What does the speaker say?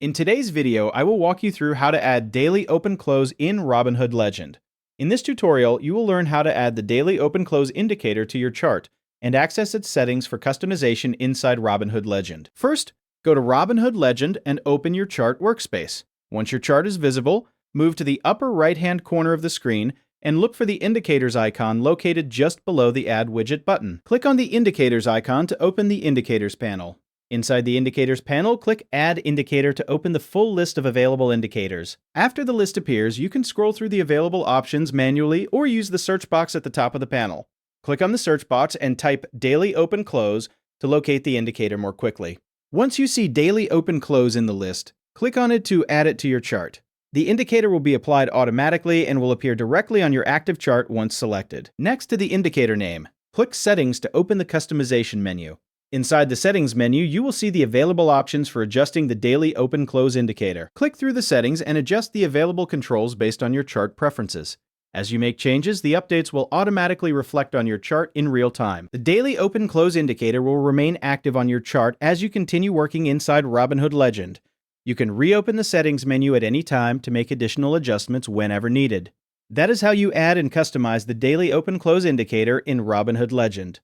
In today's video, I will walk you through how to add daily open-close in Robinhood Legend. In this tutorial, you will learn how to add the daily open-close indicator to your chart and access its settings for customization inside Robinhood Legend. First, go to Robinhood Legend and open your chart workspace. Once your chart is visible, move to the upper right-hand corner of the screen and look for the Indicators icon located just below the Add Widget button. Click on the Indicators icon to open the Indicators panel. Inside the Indicators panel, click Add Indicator to open the full list of available indicators. After the list appears, you can scroll through the available options manually or use the search box at the top of the panel. Click on the search box and type Daily Open Close to locate the indicator more quickly. Once you see Daily Open Close in the list, click on it to add it to your chart. The indicator will be applied automatically and will appear directly on your active chart once selected. Next to the indicator name, click Settings to open the customization menu. Inside the Settings menu, you will see the available options for adjusting the daily open-close indicator. Click through the settings and adjust the available controls based on your chart preferences. As you make changes, the updates will automatically reflect on your chart in real time. The daily open-close indicator will remain active on your chart as you continue working inside Robinhood Legend. You can reopen the Settings menu at any time to make additional adjustments whenever needed. That is how you add and customize the daily open-close indicator in Robinhood Legend.